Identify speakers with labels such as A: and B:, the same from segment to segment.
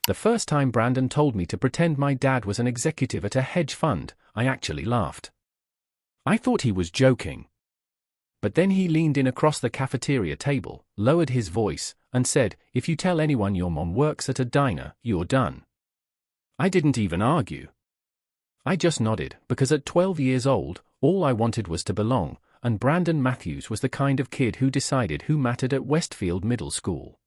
A: The first time Brandon told me to pretend my dad was an executive at a hedge fund, I actually laughed. I thought he was joking. But then he leaned in across the cafeteria table, lowered his voice, and said, "If you tell anyone your mom works at a diner, you're done." I didn't even argue. I just nodded, because at 12 years old, all I wanted was to belong, and Brandon Matthews was the kind of kid who decided who mattered at Westfield Middle School.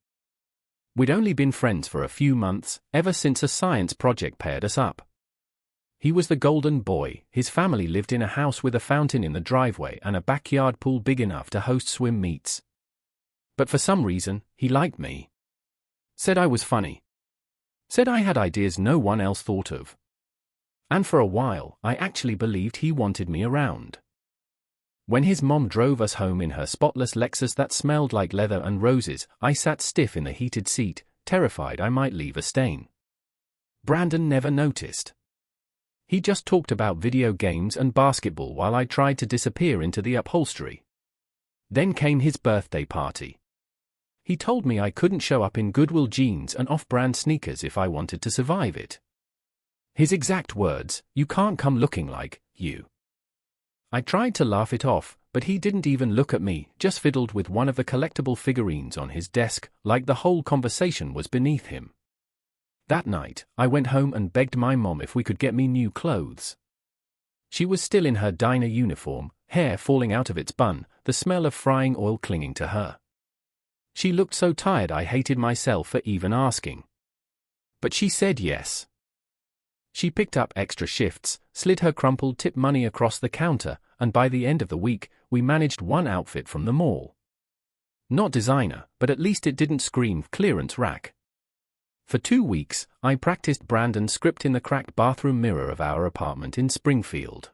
A: We'd only been friends for a few months, ever since a science project paired us up. He was the golden boy. His family lived in a house with a fountain in the driveway and a backyard pool big enough to host swim meets. But for some reason, he liked me. Said I was funny. Said I had ideas no one else thought of. And for a while, I actually believed he wanted me around. When his mom drove us home in her spotless Lexus that smelled like leather and roses, I sat stiff in the heated seat, terrified I might leave a stain. Brandon never noticed. He just talked about video games and basketball while I tried to disappear into the upholstery. Then came his birthday party. He told me I couldn't show up in Goodwill jeans and off-brand sneakers if I wanted to survive it. His exact words, "You can't come looking like you." I tried to laugh it off, but he didn't even look at me, just fiddled with one of the collectible figurines on his desk, like the whole conversation was beneath him. That night, I went home and begged my mom if we could get me new clothes. She was still in her diner uniform, hair falling out of its bun, the smell of frying oil clinging to her. She looked so tired I hated myself for even asking. But she said yes. She picked up extra shifts, slid her crumpled tip money across the counter, and by the end of the week, we managed one outfit from the mall. Not designer, but at least it didn't scream clearance rack. For 2 weeks, I practiced Brandon's script in the cracked bathroom mirror of our apartment in Springfield.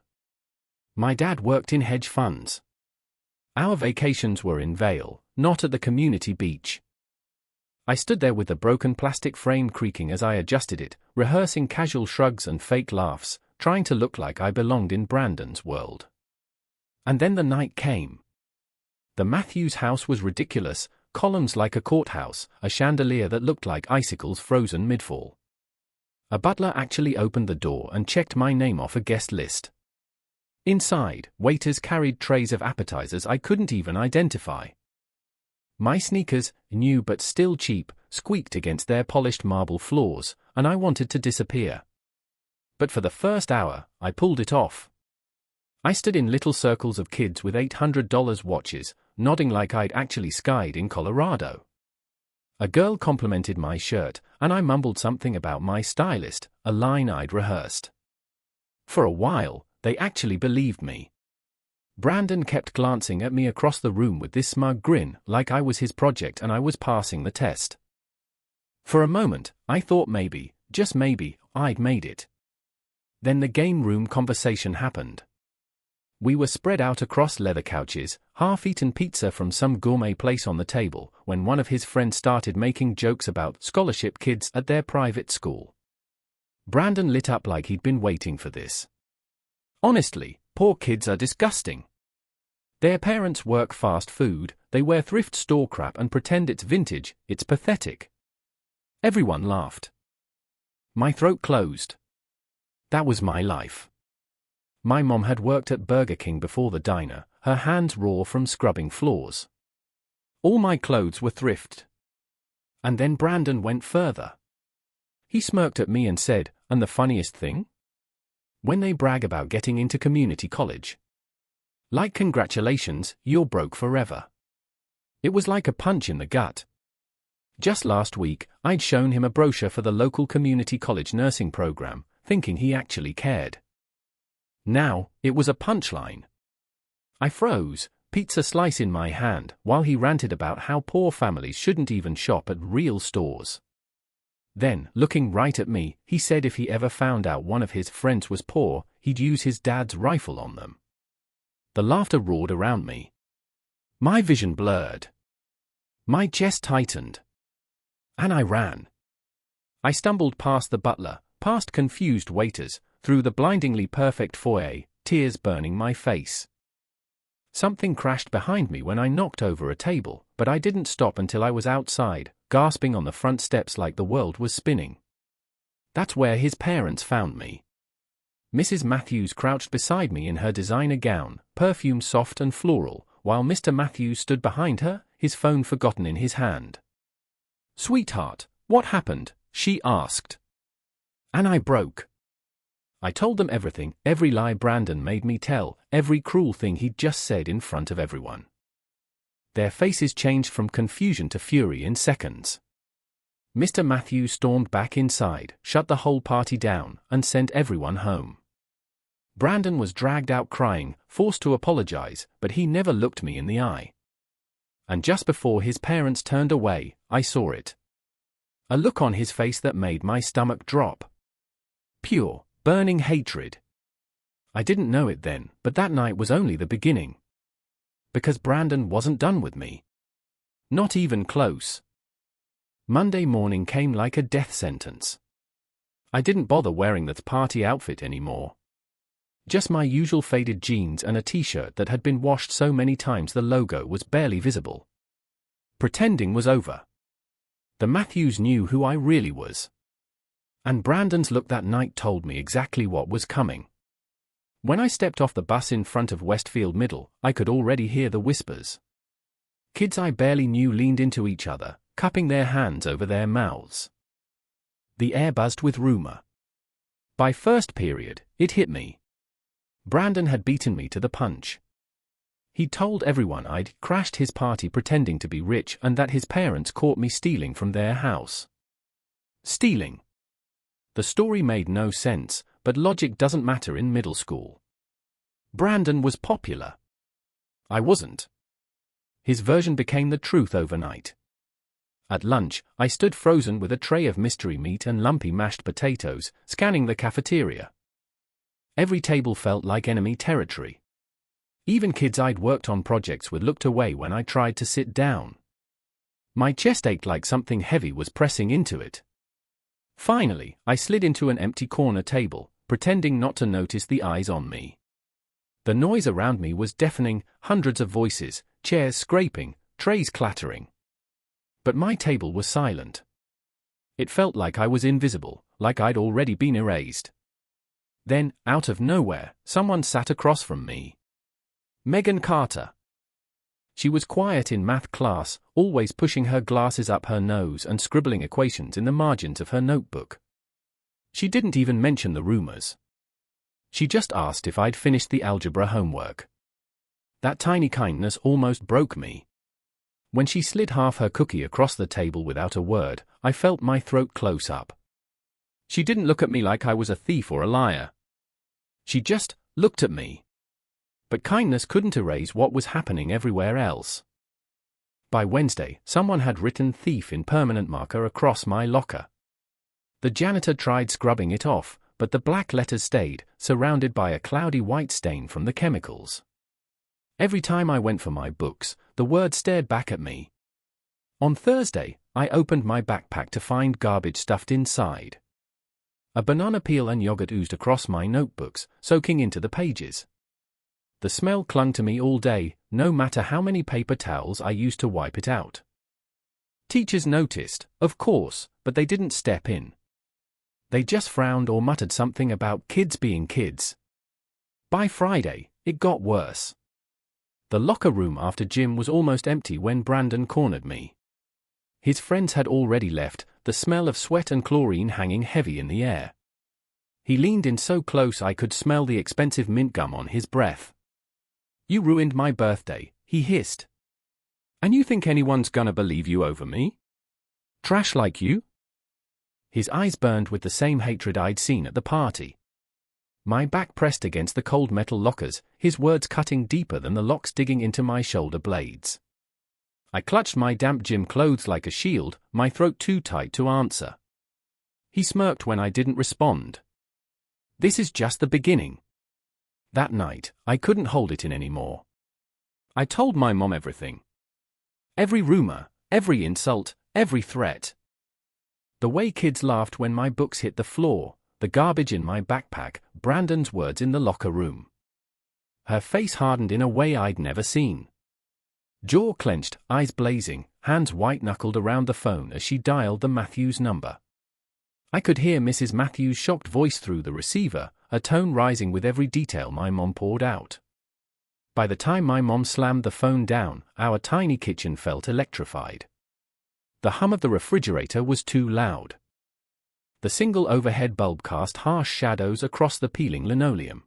A: My dad worked in hedge funds. Our vacations were in Vail, not at the community beach. I stood there with the broken plastic frame creaking as I adjusted it, rehearsing casual shrugs and fake laughs, trying to look like I belonged in Brandon's world. And then the night came. The Matthews house was ridiculous, columns like a courthouse, a chandelier that looked like icicles frozen mid-fall. A butler actually opened the door and checked my name off a guest list. Inside, waiters carried trays of appetizers I couldn't even identify. My sneakers, new but still cheap, squeaked against their polished marble floors, and I wanted to disappear. But for the first hour, I pulled it off. I stood in little circles of kids with $800 watches, nodding like I'd actually skied in Colorado. A girl complimented my shirt, and I mumbled something about my stylist, a line I'd rehearsed. For a while, they actually believed me. Brandon kept glancing at me across the room with this smug grin, like I was his project and I was passing the test. For a moment, I thought maybe, just maybe, I'd made it. Then the game room conversation happened. We were spread out across leather couches, half-eaten pizza from some gourmet place on the table, when one of his friends started making jokes about scholarship kids at their private school. Brandon lit up like he'd been waiting for this. Honestly, poor kids are disgusting. Their parents work fast food, they wear thrift store crap and pretend it's vintage, it's pathetic. Everyone laughed. My throat closed. That was my life. My mom had worked at Burger King before the diner, her hands raw from scrubbing floors. All my clothes were thrift. And then Brandon went further. He smirked at me and said, "And the funniest thing? When they brag about getting into community college. Like congratulations, you're broke forever." It was like a punch in the gut. Just last week, I'd shown him a brochure for the local community college nursing program, thinking he actually cared. Now, it was a punchline. I froze, pizza slice in my hand, while he ranted about how poor families shouldn't even shop at real stores. Then, looking right at me, he said if he ever found out one of his friends was poor, he'd use his dad's rifle on them. The laughter roared around me. My vision blurred. My chest tightened. And I ran. I stumbled past the butler, past confused waiters, through the blindingly perfect foyer, tears burning my face. Something crashed behind me when I knocked over a table, but I didn't stop until I was outside, gasping on the front steps like the world was spinning. That's where his parents found me. Mrs. Matthews crouched beside me in her designer gown, perfume soft and floral, while Mr. Matthews stood behind her, his phone forgotten in his hand. "Sweetheart, what happened?" she asked. And I broke. I told them everything, every lie Brandon made me tell, every cruel thing he'd just said in front of everyone. Their faces changed from confusion to fury in seconds. Mr. Matthews stormed back inside, shut the whole party down, and sent everyone home. Brandon was dragged out crying, forced to apologize, but he never looked me in the eye. And just before his parents turned away, I saw it. A look on his face that made my stomach drop. Pure, burning hatred. I didn't know it then, but that night was only the beginning. Because Brandon wasn't done with me. Not even close. Monday morning came like a death sentence. I didn't bother wearing the party outfit anymore. Just my usual faded jeans and a t-shirt that had been washed so many times the logo was barely visible. Pretending was over. The Matthews knew who I really was. And Brandon's look that night told me exactly what was coming. When I stepped off the bus in front of Westfield Middle, I could already hear the whispers. Kids I barely knew leaned into each other, cupping their hands over their mouths. The air buzzed with rumor. By first period, it hit me. Brandon had beaten me to the punch. He told everyone I'd crashed his party pretending to be rich and that his parents caught me stealing from their house. Stealing. The story made no sense, but logic doesn't matter in middle school. Brandon was popular. I wasn't. His version became the truth overnight. At lunch, I stood frozen with a tray of mystery meat and lumpy mashed potatoes, scanning the cafeteria. Every table felt like enemy territory. Even kids I'd worked on projects with looked away when I tried to sit down. My chest ached like something heavy was pressing into it. Finally, I slid into an empty corner table, pretending not to notice the eyes on me. The noise around me was deafening, hundreds of voices, chairs scraping, trays clattering. But my table was silent. It felt like I was invisible, like I'd already been erased. Then, out of nowhere, someone sat across from me. Megan Carter. She was quiet in math class, always pushing her glasses up her nose and scribbling equations in the margins of her notebook. She didn't even mention the rumors. She just asked if I'd finished the algebra homework. That tiny kindness almost broke me. When she slid half her cookie across the table without a word, I felt my throat close up. She didn't look at me like I was a thief or a liar. She just looked at me. But kindness couldn't erase what was happening everywhere else. By Wednesday, someone had written thief in permanent marker across my locker. The janitor tried scrubbing it off, but the black letters stayed, surrounded by a cloudy white stain from the chemicals. Every time I went for my books, the word stared back at me. On Thursday, I opened my backpack to find garbage stuffed inside. A banana peel and yogurt oozed across my notebooks, soaking into the pages. The smell clung to me all day, no matter how many paper towels I used to wipe it out. Teachers noticed, of course, but they didn't step in. They just frowned or muttered something about kids being kids. By Friday, it got worse. The locker room after gym was almost empty when Brandon cornered me. His friends had already left, the smell of sweat and chlorine hanging heavy in the air. He leaned in so close I could smell the expensive mint gum on his breath. "You ruined my birthday," he hissed. "And you think anyone's gonna believe you over me? Trash like you?" His eyes burned with the same hatred I'd seen at the party. My back pressed against the cold metal lockers, his words cutting deeper than the locks digging into my shoulder blades. I clutched my damp gym clothes like a shield, my throat too tight to answer. He smirked when I didn't respond. This is just the beginning. That night, I couldn't hold it in anymore. I told my mom everything. Every rumor, every insult, every threat. The way kids laughed when my books hit the floor, the garbage in my backpack, Brandon's words in the locker room. Her face hardened in a way I'd never seen. Jaw clenched, eyes blazing, hands white-knuckled around the phone as she dialed the Matthews number. I could hear Mrs. Matthews' shocked voice through the receiver, a tone rising with every detail my mom poured out. By the time my mom slammed the phone down, our tiny kitchen felt electrified. The hum of the refrigerator was too loud. The single overhead bulb cast harsh shadows across the peeling linoleum.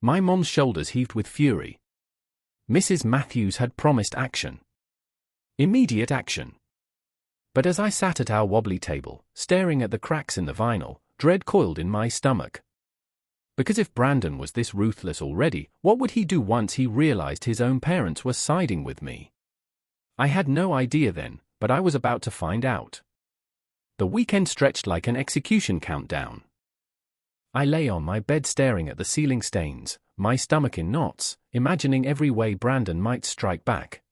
A: My mom's shoulders heaved with fury. Mrs. Matthews had promised action. Immediate action. But as I sat at our wobbly table, staring at the cracks in the vinyl, dread coiled in my stomach. Because if Brandon was this ruthless already, what would he do once he realized his own parents were siding with me? I had no idea then, but I was about to find out. The weekend stretched like an execution countdown. I lay on my bed staring at the ceiling stains, my stomach in knots, imagining every way Brandon might strike back.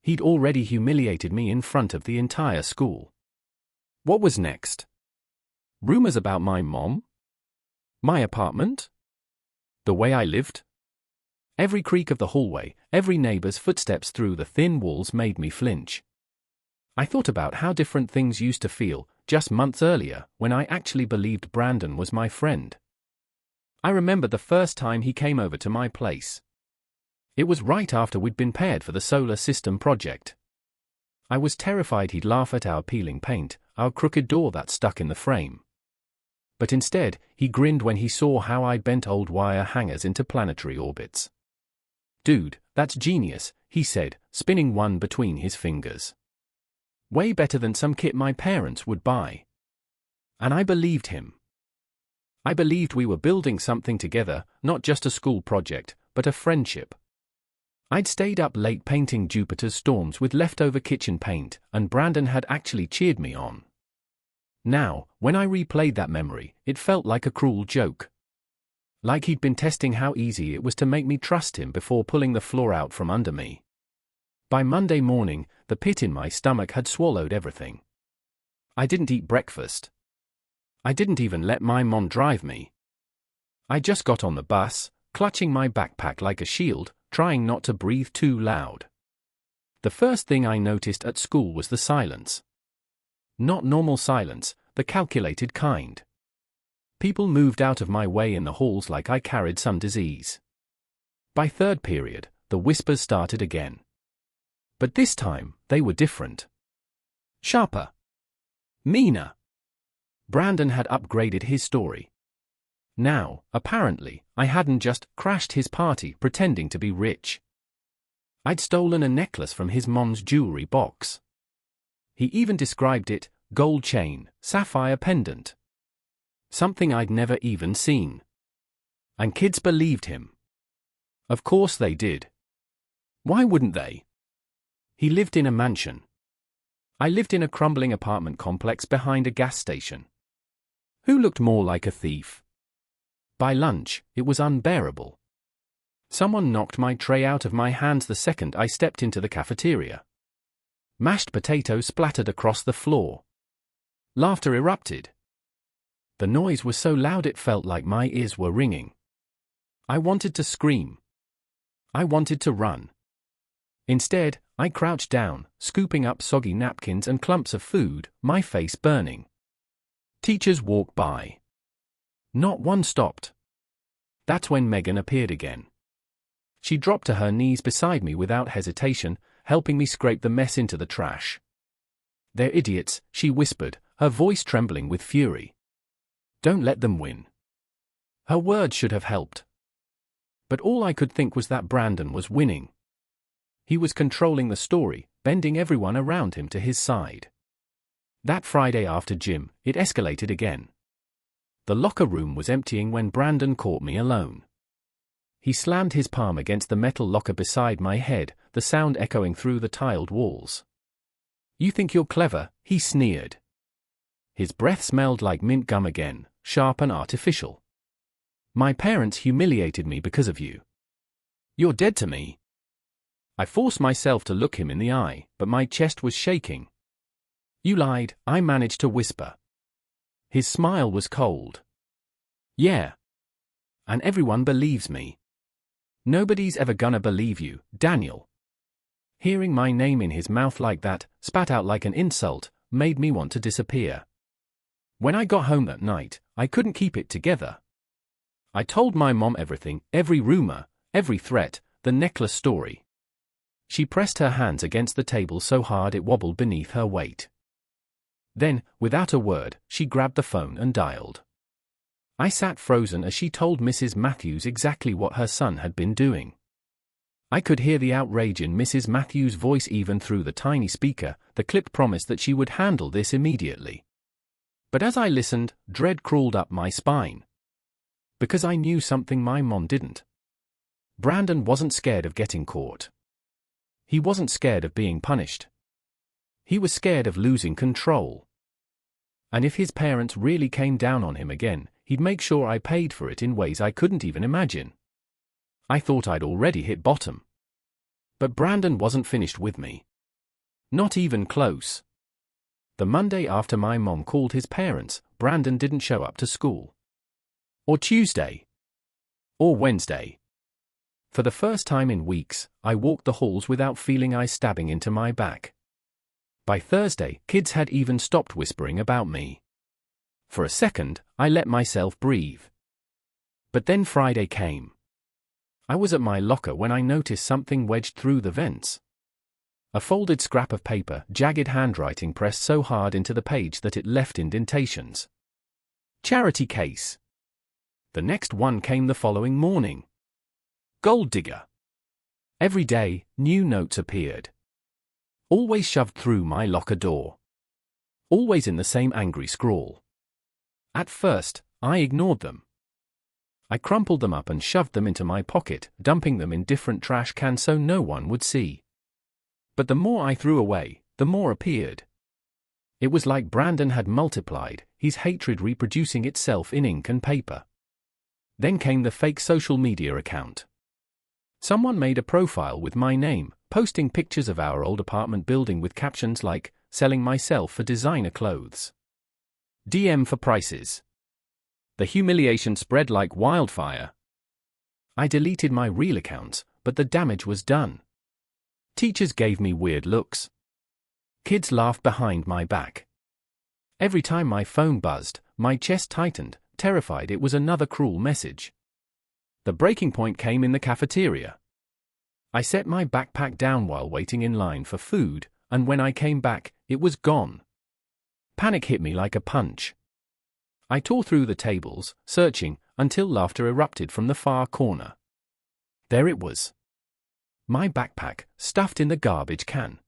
A: He'd already humiliated me in front of the entire school. What was next? Rumors about my mom? My apartment? The way I lived? Every creak of the hallway, every neighbor's footsteps through the thin walls made me flinch. I thought about how different things used to feel, just months earlier, when I actually believed Brandon was my friend. I remember the first time he came over to my place. It was right after we'd been paired for the solar system project. I was terrified he'd laugh at our peeling paint, our crooked door that stuck in the frame. But instead, he grinned when he saw how I'd bent old wire hangers into planetary orbits. "Dude, that's genius," he said, spinning one between his fingers. "Way better than some kit my parents would buy." And I believed him. I believed we were building something together, not just a school project, but a friendship. I'd stayed up late painting Jupiter's storms with leftover kitchen paint, and Brandon had actually cheered me on. Now, when I replayed that memory, it felt like a cruel joke. Like he'd been testing how easy it was to make me trust him before pulling the floor out from under me. By Monday morning, the pit in my stomach had swallowed everything. I didn't eat breakfast. I didn't even let my mom drive me. I just got on the bus, clutching my backpack like a shield, trying not to breathe too loud. The first thing I noticed at school was the silence. Not normal silence, the calculated kind. People moved out of my way in the halls like I carried some disease. By third period, the whispers started again. But this time, they were different. Sharper. Meaner. Brandon had upgraded his story. Now, apparently, I hadn't just crashed his party pretending to be rich. I'd stolen a necklace from his mom's jewelry box. He even described it, gold chain, sapphire pendant. Something I'd never even seen. And kids believed him. Of course they did. Why wouldn't they? He lived in a mansion. I lived in a crumbling apartment complex behind a gas station. Who looked more like a thief? By lunch, it was unbearable. Someone knocked my tray out of my hands the second I stepped into the cafeteria. Mashed potatoes splattered across the floor. Laughter erupted. The noise was so loud it felt like my ears were ringing. I wanted to scream. I wanted to run. Instead, I crouched down, scooping up soggy napkins and clumps of food, my face burning. Teachers walked by. Not one stopped. That's when Megan appeared again. She dropped to her knees beside me without hesitation, helping me scrape the mess into the trash. "They're idiots," she whispered, her voice trembling with fury. "Don't let them win." Her words should have helped. But all I could think was that Brandon was winning. He was controlling the story, bending everyone around him to his side. That Friday after gym, it escalated again. The locker room was emptying when Brandon caught me alone. He slammed his palm against the metal locker beside my head, the sound echoing through the tiled walls. "You think you're clever," he sneered. His breath smelled like mint gum again, sharp and artificial. "My parents humiliated me because of you. You're dead to me." I forced myself to look him in the eye, but my chest was shaking. "You lied," I managed to whisper. His smile was cold. "Yeah. And everyone believes me." "Nobody's ever gonna believe you, Daniel." Hearing my name in his mouth like that, spat out like an insult, made me want to disappear. When I got home that night, I couldn't keep it together. I told my mom everything, every rumor, every threat, the necklace story. She pressed her hands against the table so hard it wobbled beneath her weight. Then, without a word, she grabbed the phone and dialed. I sat frozen as she told Mrs. Matthews exactly what her son had been doing. I could hear the outrage in Mrs. Matthews' voice even through the tiny speaker. The clip promised that she would handle this immediately. But as I listened, dread crawled up my spine. Because I knew something my mom didn't. Brandon wasn't scared of getting caught. He wasn't scared of being punished. He was scared of losing control. And if his parents really came down on him again, he'd make sure I paid for it in ways I couldn't even imagine. I thought I'd already hit bottom. But Brandon wasn't finished with me. Not even close. The Monday after my mom called his parents, Brandon didn't show up to school. Or Tuesday. Or Wednesday. For the first time in weeks, I walked the halls without feeling ice stabbing into my back. By Thursday, kids had even stopped whispering about me. For a second, I let myself breathe. But then Friday came. I was at my locker when I noticed something wedged through the vents. A folded scrap of paper, jagged handwriting pressed so hard into the page that it left indentations. Charity case. The next one came the following morning. Gold digger. Every day, new notes appeared. Always shoved through my locker door. Always in the same angry scrawl. At first, I ignored them. I crumpled them up and shoved them into my pocket, dumping them in different trash cans so no one would see. But the more I threw away, the more appeared. It was like Brandon had multiplied, his hatred reproducing itself in ink and paper. Then came the fake social media account. Someone made a profile with my name, posting pictures of our old apartment building with captions like, "Selling myself for designer clothes. DM for prices." The humiliation spread like wildfire. I deleted my real accounts, but the damage was done. Teachers gave me weird looks. Kids laughed behind my back. Every time my phone buzzed, my chest tightened, terrified it was another cruel message. The breaking point came in the cafeteria. I set my backpack down while waiting in line for food, and when I came back, it was gone. Panic hit me like a punch. I tore through the tables, searching, until laughter erupted from the far corner. There it was. My backpack, stuffed in the garbage can.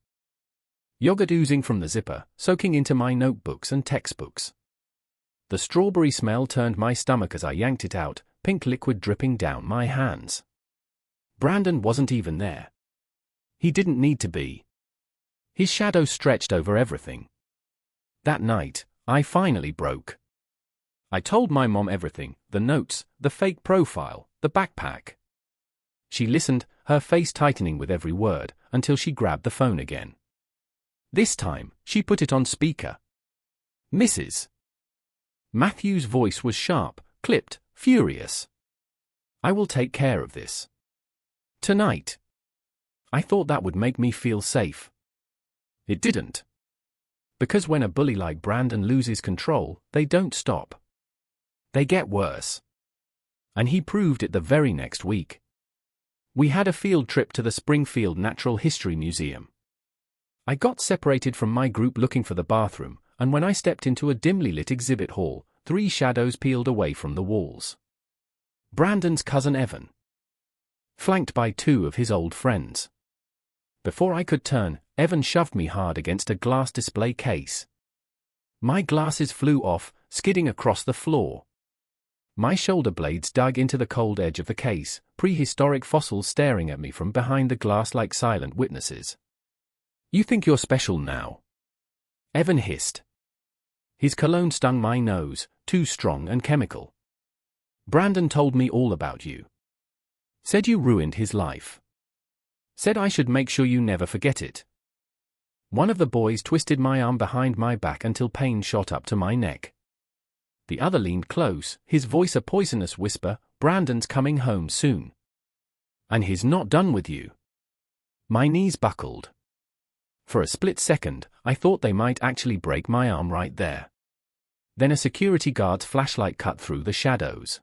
A: Yogurt oozing from the zipper, soaking into my notebooks and textbooks. The strawberry smell turned my stomach as I yanked it out, pink liquid dripping down my hands. Brandon wasn't even there. He didn't need to be. His shadow stretched over everything. That night, I finally broke. I told my mom everything, the notes, the fake profile, the backpack. She listened, her face tightening with every word, until she grabbed the phone again. This time, she put it on speaker. "Mrs. Matthews' voice was sharp, clipped, furious. "I will take care of this. Tonight." I thought that would make me feel safe. It didn't. Because when a bully like Brandon loses control, they don't stop. They get worse. And he proved it the very next week. We had a field trip to the Springfield Natural History Museum. I got separated from my group looking for the bathroom, and when I stepped into a dimly lit exhibit hall, 3 shadows peeled away from the walls. Brandon's cousin Evan. Flanked by 2 of his old friends. Before I could turn, Evan shoved me hard against a glass display case. My glasses flew off, skidding across the floor. My shoulder blades dug into the cold edge of the case, prehistoric fossils staring at me from behind the glass like silent witnesses. "You think you're special now?" Evan hissed. His cologne stung my nose, too strong and chemical. "Brandon told me all about you. Said you ruined his life. Said I should make sure you never forget it." One of the boys twisted my arm behind my back until pain shot up to my neck. The other leaned close, his voice a poisonous whisper, "Brandon's coming home soon. And he's not done with you." My knees buckled. For a split second, I thought they might actually break my arm right there. Then a security guard's flashlight cut through the shadows.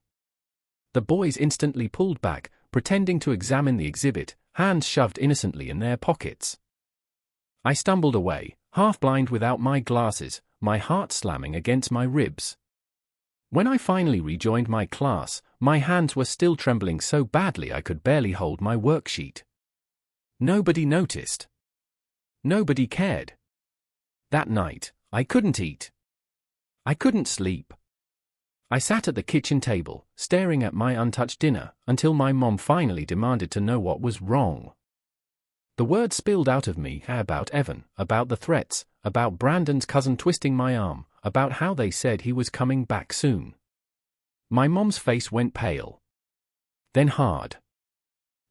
A: The boys instantly pulled back, pretending to examine the exhibit, hands shoved innocently in their pockets. I stumbled away, half blind without my glasses, my heart slamming against my ribs. When I finally rejoined my class, my hands were still trembling so badly I could barely hold my worksheet. Nobody noticed. Nobody cared. That night, I couldn't eat. I couldn't sleep. I sat at the kitchen table, staring at my untouched dinner, until my mom finally demanded to know what was wrong. The words spilled out of me about Evan, about the threats, about Brandon's cousin twisting my arm, about how they said he was coming back soon. My mom's face went pale. Then hard.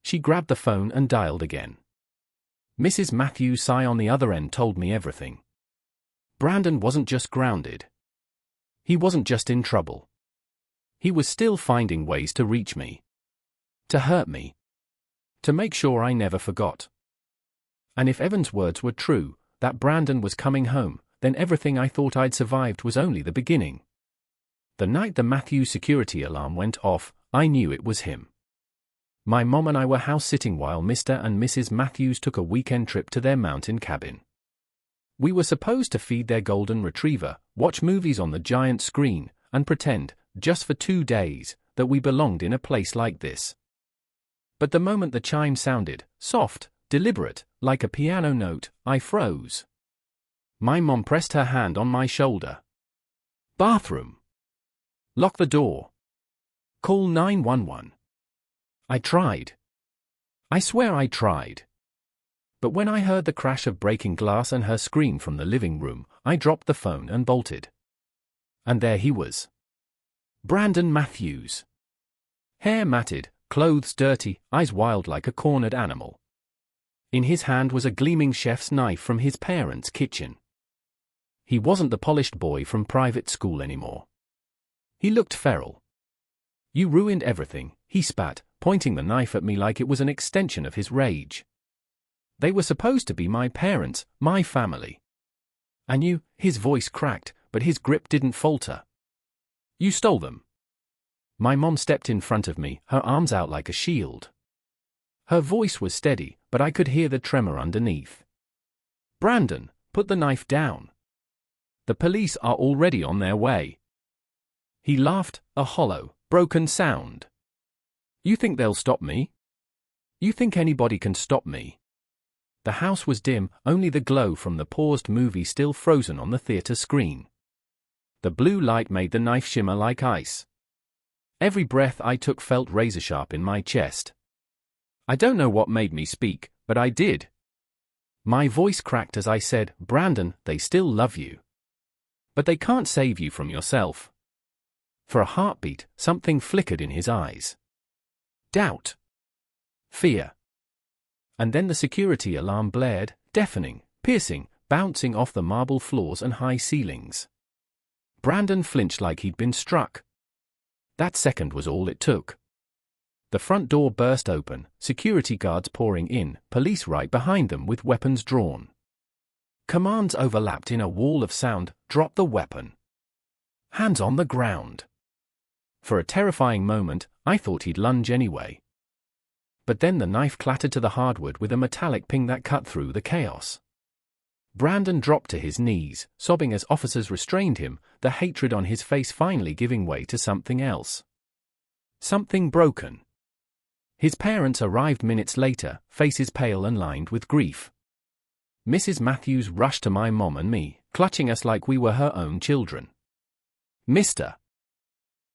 A: She grabbed the phone and dialed again. Mrs. Matthews' sigh on the other end told me everything. Brandon wasn't just grounded. He wasn't just in trouble. He was still finding ways to reach me. To hurt me. To make sure I never forgot. And if Evan's words were true, that Brandon was coming home, then everything I thought I'd survived was only the beginning. The night the Matthews security alarm went off, I knew it was him. My mom and I were house-sitting while Mr. and Mrs. Matthews took a weekend trip to their mountain cabin. We were supposed to feed their golden retriever, watch movies on the giant screen, and pretend, just for 2 days, that we belonged in a place like this. But the moment the chime sounded, soft, deliberate, like a piano note, I froze. My mom pressed her hand on my shoulder. Bathroom. Lock the door. Call 911. I tried. I swear I tried. But when I heard the crash of breaking glass and her scream from the living room, I dropped the phone and bolted. And there he was. Brandon Matthews. Hair matted, clothes dirty, eyes wild like a cornered animal. In his hand was a gleaming chef's knife from his parents' kitchen. He wasn't the polished boy from private school anymore. He looked feral. You ruined everything, he spat, pointing the knife at me like it was an extension of his rage. They were supposed to be my parents, my family. And you, his voice cracked, but his grip didn't falter. You stole them. My mom stepped in front of me, her arms out like a shield. Her voice was steady, but I could hear the tremor underneath. Brandon, put the knife down. The police are already on their way. He laughed, a hollow, broken sound. You think they'll stop me? You think anybody can stop me? The house was dim, only the glow from the paused movie still frozen on the theater screen. The blue light made the knife shimmer like ice. Every breath I took felt razor-sharp in my chest. I don't know what made me speak, but I did. My voice cracked as I said, Brandon, they still love you. But they can't save you from yourself. For a heartbeat, something flickered in his eyes. Doubt. Fear. And then the security alarm blared, deafening, piercing, bouncing off the marble floors and high ceilings. Brandon flinched like he'd been struck. That second was all it took. The front door burst open, security guards pouring in, police right behind them with weapons drawn. Commands overlapped in a wall of sound, drop the weapon. Hands on the ground. For a terrifying moment, I thought he'd lunge anyway. But then the knife clattered to the hardwood with a metallic ping that cut through the chaos. Brandon dropped to his knees, sobbing as officers restrained him, the hatred on his face finally giving way to something else. Something broken. His parents arrived minutes later, faces pale and lined with grief. Mrs. Matthews rushed to my mom and me, clutching us like we were her own children. Mr.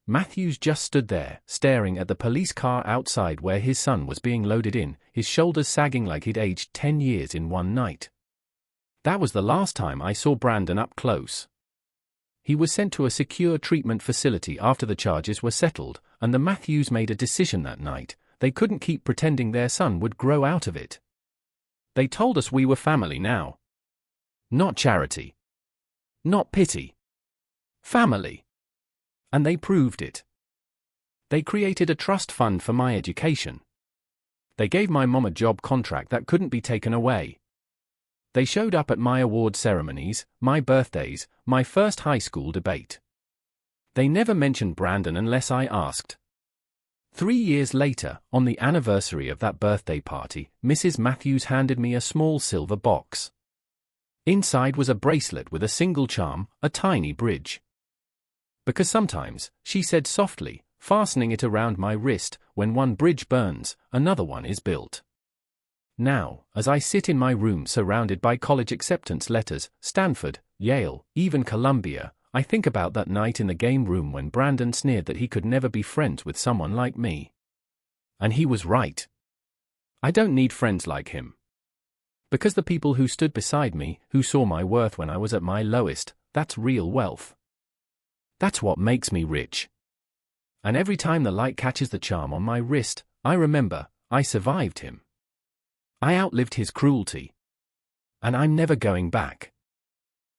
A: Matthews just stood there, staring at the police car outside where his son was being loaded in, his shoulders sagging like he'd aged 10 years in one night. That was the last time I saw Brandon up close. He was sent to a secure treatment facility after the charges were settled, and the Matthews made a decision that night. They couldn't keep pretending their son would grow out of it. They told us we were family now. Not charity. Not pity. Family. And they proved it. They created a trust fund for my education. They gave my mom a job contract that couldn't be taken away. They showed up at my award ceremonies, my birthdays, my first high school debate. They never mentioned Brandon unless I asked. 3 years later, on the anniversary of that birthday party, Mrs. Matthews handed me a small silver box. Inside was a bracelet with a single charm, a tiny bridge. Because sometimes, she said softly, fastening it around my wrist, when one bridge burns, another one is built. Now, as I sit in my room surrounded by college acceptance letters, Stanford, Yale, even Columbia, I think about that night in the game room when Brandon sneered that he could never be friends with someone like me. And he was right. I don't need friends like him. Because the people who stood beside me, who saw my worth when I was at my lowest, that's real wealth. That's what makes me rich. And every time the light catches the charm on my wrist, I remember, I survived him. I outlived his cruelty. And I'm never going back.